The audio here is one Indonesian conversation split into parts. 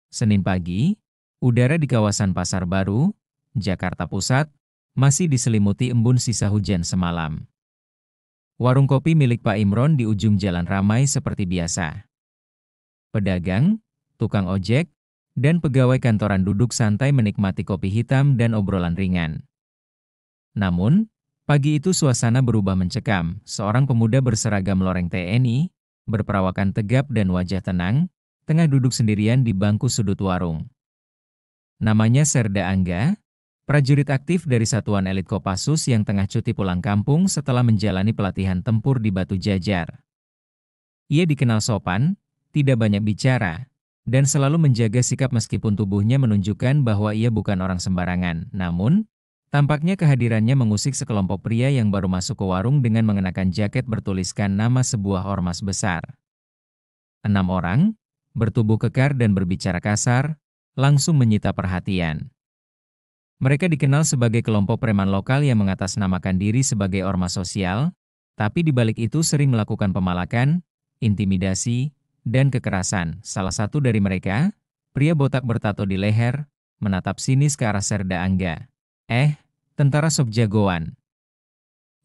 Senin pagi, udara di kawasan Pasar Baru, Jakarta Pusat, masih diselimuti embun sisa hujan semalam. Warung kopi milik Pak Imron di ujung jalan ramai seperti biasa. Pedagang, tukang ojek, dan pegawai kantoran duduk santai menikmati kopi hitam dan obrolan ringan. Namun, pagi itu suasana berubah mencekam. Seorang pemuda berseragam loreng TNI, berperawakan tegap dan wajah tenang, tengah duduk sendirian di bangku sudut warung. Namanya Serda Angga, prajurit aktif dari Satuan Elit Kopassus yang tengah cuti pulang kampung setelah menjalani pelatihan tempur di Batu Jajar. Ia dikenal sopan, tidak banyak bicara, dan selalu menjaga sikap meskipun tubuhnya menunjukkan bahwa ia bukan orang sembarangan. Namun, tampaknya kehadirannya mengusik sekelompok pria yang baru masuk ke warung dengan mengenakan jaket bertuliskan nama sebuah ormas besar. 6 orang, bertubuh kekar dan berbicara kasar, langsung menyita perhatian. Mereka dikenal sebagai kelompok preman lokal yang mengatasnamakan diri sebagai ormas sosial, tapi di balik itu sering melakukan pemalakan, intimidasi, dan kekerasan. Salah satu dari mereka, pria botak bertato di leher, menatap sinis ke arah Serda Angga. Tentara sok jagoan.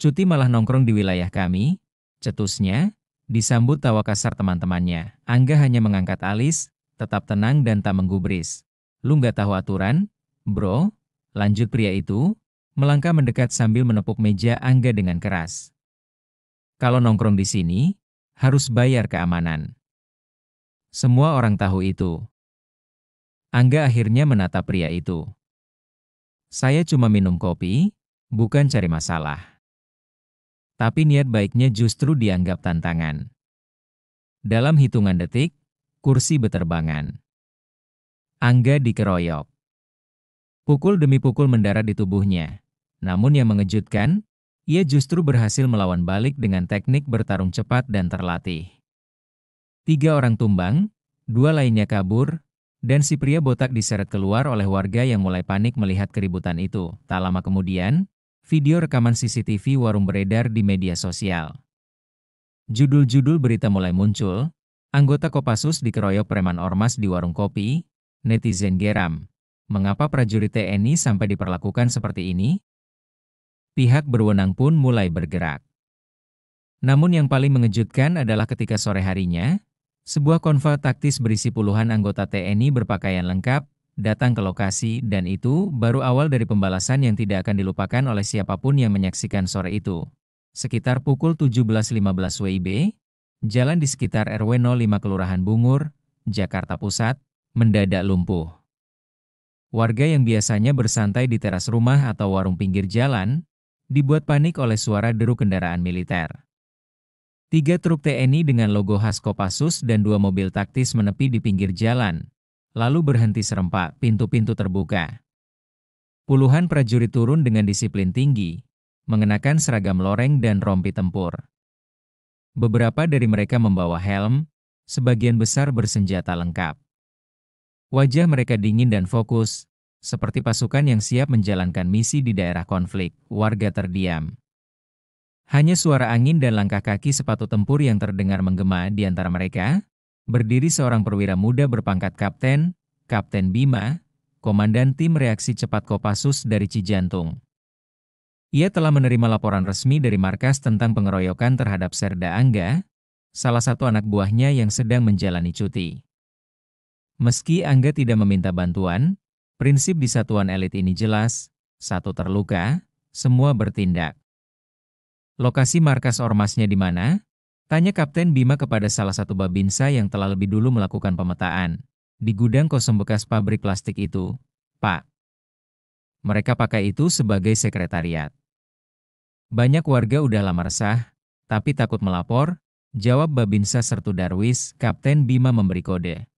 Cuti malah nongkrong di wilayah kami, cetusnya, disambut tawa kasar teman-temannya. Angga hanya mengangkat alis, tetap tenang dan tak menggubris. Lu nggak tahu aturan, bro? Lanjut pria itu, melangkah mendekat sambil menepuk meja Angga dengan keras. Kalau nongkrong di sini, harus bayar keamanan. Semua orang tahu itu. Angga akhirnya menatap pria itu. Saya cuma minum kopi, bukan cari masalah. Tapi niat baiknya justru dianggap tantangan. Dalam hitungan detik, kursi beterbangan. Angga dikeroyok. Pukul demi pukul mendarat di tubuhnya. Namun yang mengejutkan, ia justru berhasil melawan balik dengan teknik bertarung cepat dan terlatih. 3 orang tumbang, 2 lainnya kabur, dan si pria botak diseret keluar oleh warga yang mulai panik melihat keributan itu. Tak lama kemudian, video rekaman CCTV warung beredar di media sosial. Judul-judul berita mulai muncul, anggota Kopassus dikeroyok preman ormas di warung kopi, netizen geram. Mengapa prajurit TNI sampai diperlakukan seperti ini? Pihak berwenang pun mulai bergerak. Namun yang paling mengejutkan adalah ketika sore harinya, sebuah konvoi taktis berisi puluhan anggota TNI berpakaian lengkap, datang ke lokasi dan itu baru awal dari pembalasan yang tidak akan dilupakan oleh siapapun yang menyaksikan sore itu. Sekitar pukul 17.15 WIB, jalan di sekitar RW 05 Kelurahan Bungur, Jakarta Pusat, mendadak lumpuh. Warga yang biasanya bersantai di teras rumah atau warung pinggir jalan, dibuat panik oleh suara deru kendaraan militer. 3 truk TNI dengan logo khas Kopassus dan 2 mobil taktis menepi di pinggir jalan, lalu berhenti serempak, pintu-pintu terbuka. Puluhan prajurit turun dengan disiplin tinggi, mengenakan seragam loreng dan rompi tempur. Beberapa dari mereka membawa helm, sebagian besar bersenjata lengkap. Wajah mereka dingin dan fokus, seperti pasukan yang siap menjalankan misi di daerah konflik. Warga terdiam. Hanya suara angin dan langkah kaki sepatu tempur yang terdengar menggema di antara mereka. Berdiri seorang perwira muda berpangkat kapten, Kapten Bima, komandan tim reaksi cepat Kopassus dari Cijantung. Ia telah menerima laporan resmi dari markas tentang pengeroyokan terhadap Serda Angga, salah satu anak buahnya yang sedang menjalani cuti. Meski Angga tidak meminta bantuan, prinsip di satuan elit ini jelas, satu terluka, semua bertindak. Lokasi markas ormasnya di mana? Tanya Kapten Bima kepada salah satu babinsa yang telah lebih dulu melakukan pemetaan. Di gudang kosong bekas pabrik plastik itu, Pak. Mereka pakai itu sebagai sekretariat. Banyak warga udah lama resah, tapi takut melapor, jawab babinsa Sertu Darwis. Kapten Bima memberi kode.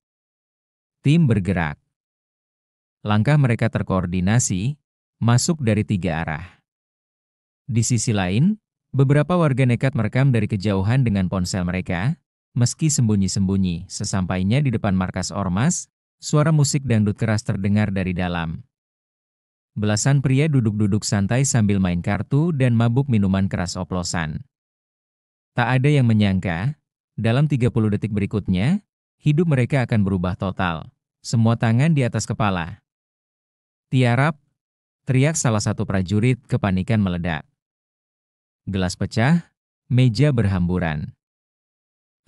Tim bergerak. Langkah mereka terkoordinasi, masuk dari 3 arah. Di sisi lain, beberapa warga nekat merekam dari kejauhan dengan ponsel mereka, meski sembunyi-sembunyi. Sesampainya di depan markas ormas, suara musik dangdut keras terdengar dari dalam. Belasan pria duduk-duduk santai sambil main kartu dan mabuk minuman keras oplosan. Tak ada yang menyangka, dalam 30 detik berikutnya, hidup mereka akan berubah total. Semua tangan di atas kepala. Tiarap, teriak salah satu prajurit, kepanikan meledak. Gelas pecah, meja berhamburan.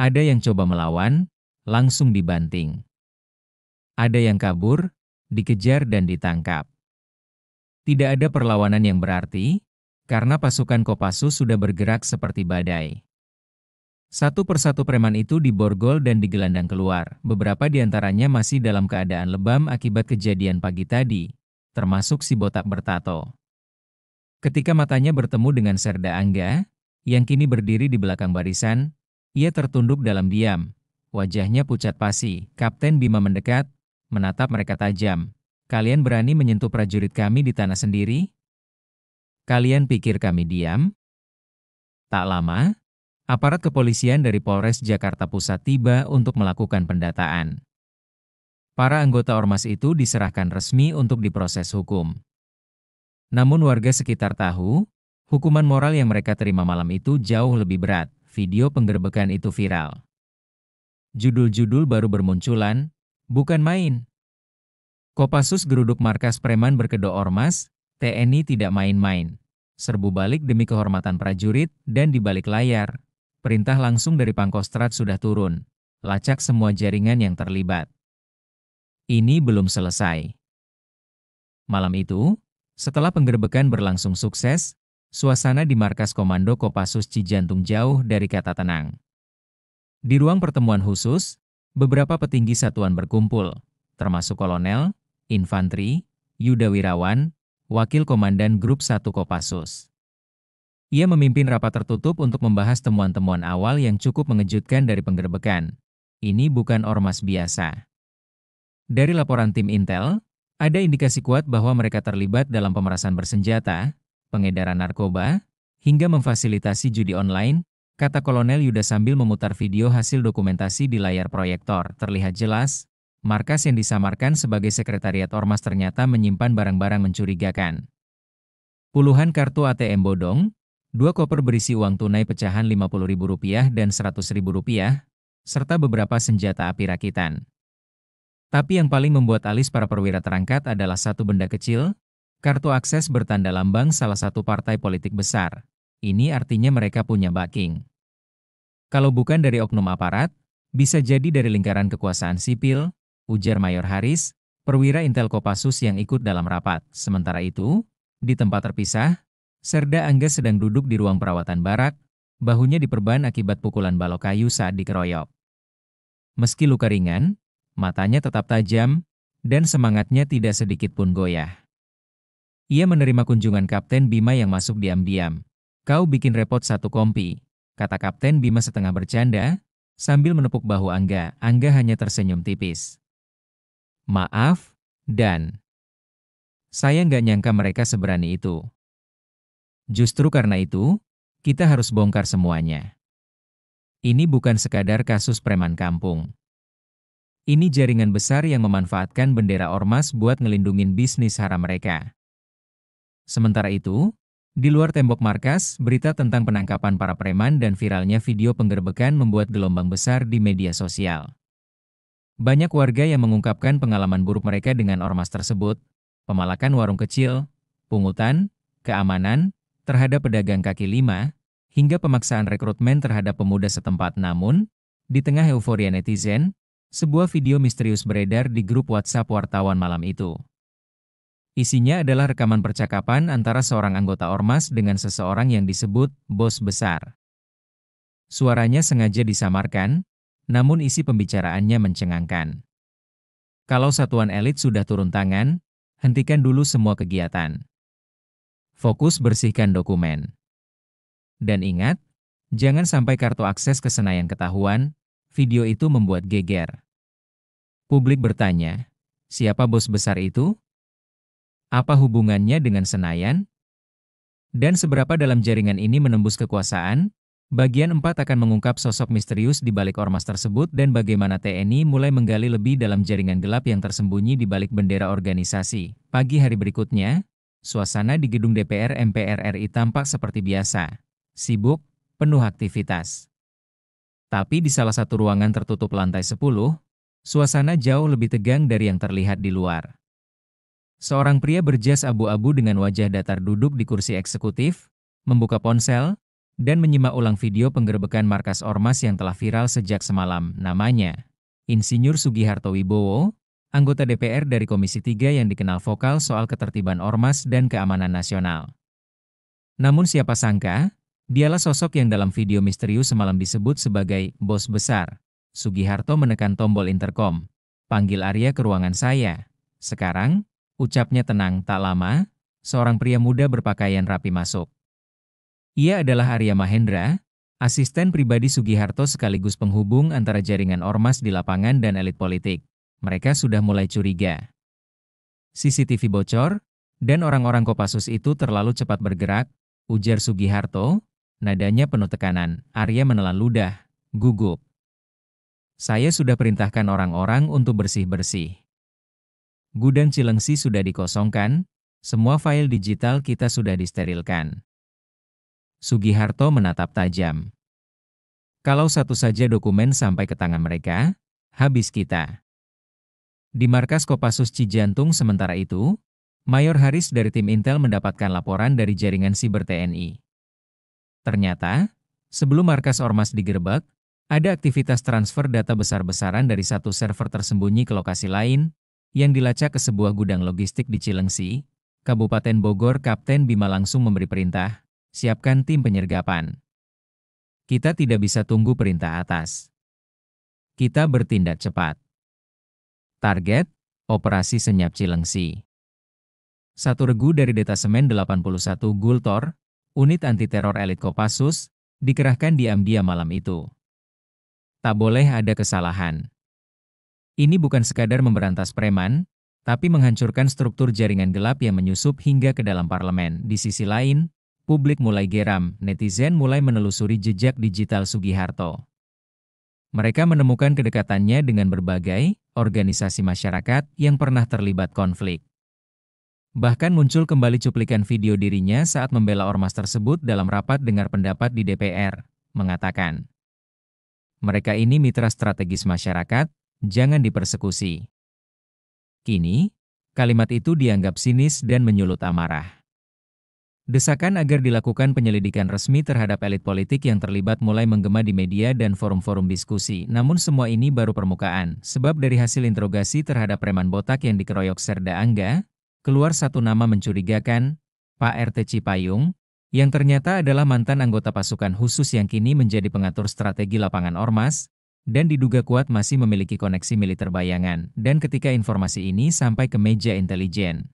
Ada yang coba melawan, langsung dibanting. Ada yang kabur, dikejar dan ditangkap. Tidak ada perlawanan yang berarti, karena pasukan Kopassus sudah bergerak seperti badai. Satu persatu preman itu diborgol dan digelandang keluar. Beberapa di antaranya masih dalam keadaan lebam akibat kejadian pagi tadi, termasuk si botak bertato. Ketika matanya bertemu dengan Serda Angga, yang kini berdiri di belakang barisan, ia tertunduk dalam diam. Wajahnya pucat pasi. Kapten Bima mendekat, menatap mereka tajam. Kalian berani menyentuh prajurit kami di tanah sendiri? Kalian pikir kami diam? Tak lama, aparat kepolisian dari Polres Jakarta Pusat tiba untuk melakukan pendataan. Para anggota ormas itu diserahkan resmi untuk diproses hukum. Namun warga sekitar tahu, hukuman moral yang mereka terima malam itu jauh lebih berat. Video penggerbekan itu viral. Judul-judul baru bermunculan, bukan main. Kopassus geruduk markas preman berkedok ormas, TNI tidak main-main. Serbu balik demi kehormatan prajurit, dan di balik layar, perintah langsung dari Pangkostrat sudah turun. Lacak semua jaringan yang terlibat. Ini belum selesai. Malam itu, setelah penggerbekan berlangsung sukses, suasana di markas Komando Kopassus Cijantung jauh dari kata tenang. Di ruang pertemuan khusus, beberapa petinggi satuan berkumpul, termasuk kolonel, infanteri, Yuda Wirawan, wakil komandan Grup 1 Kopassus. Ia memimpin rapat tertutup untuk membahas temuan-temuan awal yang cukup mengejutkan dari penggerbekan. Ini bukan ormas biasa. Dari laporan tim Intel, ada indikasi kuat bahwa mereka terlibat dalam pemerasan bersenjata, pengedaran narkoba, hingga memfasilitasi judi online, kata Kolonel Yuda sambil memutar video hasil dokumentasi di layar proyektor. Terlihat jelas, markas yang disamarkan sebagai sekretariat ormas ternyata menyimpan barang-barang mencurigakan. Puluhan kartu ATM bodong, 2 koper berisi uang tunai pecahan Rp50.000 dan Rp100.000, serta beberapa senjata api rakitan. Tapi yang paling membuat alis para perwira terangkat adalah satu benda kecil, kartu akses bertanda lambang salah satu partai politik besar. Ini artinya mereka punya backing. Kalau bukan dari oknum aparat, bisa jadi dari lingkaran kekuasaan sipil, ujar Mayor Haris, perwira Intel Kopassus yang ikut dalam rapat. Sementara itu, di tempat terpisah, Serda Angga sedang duduk di ruang perawatan barak, bahunya diperban akibat pukulan balok kayu saat dikeroyok. Meski luka ringan, matanya tetap tajam, dan semangatnya tidak sedikit pun goyah. Ia menerima kunjungan Kapten Bima yang masuk diam-diam. Kau bikin repot satu kompi, kata Kapten Bima setengah bercanda, sambil menepuk bahu Angga. Angga hanya tersenyum tipis. Maaf, Dan. Saya nggak nyangka mereka seberani itu. Justru karena itu, kita harus bongkar semuanya. Ini bukan sekadar kasus preman kampung. Ini jaringan besar yang memanfaatkan bendera ormas buat ngelindungin bisnis haram mereka. Sementara itu, di luar tembok markas, berita tentang penangkapan para preman dan viralnya video penggerbekan membuat gelombang besar di media sosial. Banyak warga yang mengungkapkan pengalaman buruk mereka dengan ormas tersebut, pemalakan warung kecil, pungutan, keamanan, terhadap pedagang kaki lima, hingga pemaksaan rekrutmen terhadap pemuda setempat. Namun, di tengah euforia netizen, sebuah video misterius beredar di grup WhatsApp wartawan malam itu. Isinya adalah rekaman percakapan antara seorang anggota ormas dengan seseorang yang disebut bos besar. Suaranya sengaja disamarkan, namun isi pembicaraannya mencengangkan. Kalau satuan elit sudah turun tangan, hentikan dulu semua kegiatan. Fokus bersihkan dokumen. Dan ingat, jangan sampai kartu akses ke Senayan ketahuan. Video itu membuat geger. Publik bertanya, siapa bos besar itu? Apa hubungannya dengan Senayan? Dan seberapa dalam jaringan ini menembus kekuasaan? Bagian 4 akan mengungkap sosok misterius di balik ormas tersebut dan bagaimana TNI mulai menggali lebih dalam jaringan gelap yang tersembunyi di balik bendera organisasi. Pagi hari berikutnya, suasana di gedung DPR MPR RI tampak seperti biasa. Sibuk, penuh aktivitas. Tapi di salah satu ruangan tertutup lantai 10, Suasana jauh lebih tegang dari yang terlihat di luar. Seorang pria berjas abu-abu dengan wajah datar duduk di kursi eksekutif, membuka ponsel, dan menyimak ulang video penggerebekan markas ormas yang telah viral sejak semalam. Namanya Insinyur Sugiharto Wibowo, anggota DPR dari Komisi 3 yang dikenal vokal soal ketertiban ormas dan keamanan nasional. Namun siapa sangka, dialah sosok yang dalam video misterius semalam disebut sebagai bos besar. Sugiharto menekan tombol interkom. "Panggil Arya ke ruangan saya." "Sekarang?" ucapnya tenang. Tak lama, seorang pria muda berpakaian rapi masuk. Ia adalah Arya Mahendra, asisten pribadi Sugiharto sekaligus penghubung antara jaringan ormas di lapangan dan elit politik. Mereka sudah mulai curiga. CCTV bocor, dan orang-orang Kopassus itu terlalu cepat bergerak, ujar Sugiharto, nadanya penuh tekanan. Arya menelan ludah, gugup. "Saya sudah perintahkan orang-orang untuk bersih-bersih. Gudang Cilengsi sudah dikosongkan, semua file digital kita sudah disterilkan." Sugiharto menatap tajam. "Kalau satu saja dokumen sampai ke tangan mereka, habis kita." Di markas Kopassus Cijantung sementara itu, Mayor Haris dari tim Intel mendapatkan laporan dari jaringan siber TNI. Ternyata, sebelum markas ormas digerebek, ada aktivitas transfer data besar-besaran dari satu server tersembunyi ke lokasi lain, yang dilacak ke sebuah gudang logistik di Cilengsi, Kabupaten Bogor. Kapten Bima langsung memberi perintah, "Siapkan tim penyergapan. Kita tidak bisa tunggu perintah atas. Kita bertindak cepat." Target, Operasi Senyap Cilengsi. Satu regu dari Detasemen 81 Gultor, unit anti-teror elit Kopassus, dikerahkan diam-diam malam itu. Tak boleh ada kesalahan. Ini bukan sekadar memberantas preman, tapi menghancurkan struktur jaringan gelap yang menyusup hingga ke dalam parlemen. Di sisi lain, publik mulai geram, netizen mulai menelusuri jejak digital Sugiharto. Mereka menemukan kedekatannya dengan berbagai organisasi masyarakat yang pernah terlibat konflik. Bahkan muncul kembali cuplikan video dirinya saat membela ormas tersebut dalam rapat dengar pendapat di DPR, mengatakan, "Mereka ini mitra strategis masyarakat, jangan dipersekusi." Kini, kalimat itu dianggap sinis dan menyulut amarah. Desakan agar dilakukan penyelidikan resmi terhadap elit politik yang terlibat mulai menggema di media dan forum-forum diskusi. Namun semua ini baru permukaan, sebab dari hasil interogasi terhadap preman botak yang dikeroyok Serda Angga, keluar satu nama mencurigakan, Pak RT Cipayung, yang ternyata adalah mantan anggota pasukan khusus yang kini menjadi pengatur strategi lapangan ormas, dan diduga kuat masih memiliki koneksi militer bayangan. Dan ketika informasi ini sampai ke meja intelijen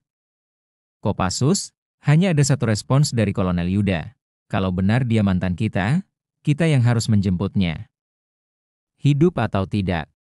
Kopassus, hanya ada satu respons dari Kolonel Yuda, "Kalau benar dia mantan kita, kita yang harus menjemputnya. Hidup atau tidak."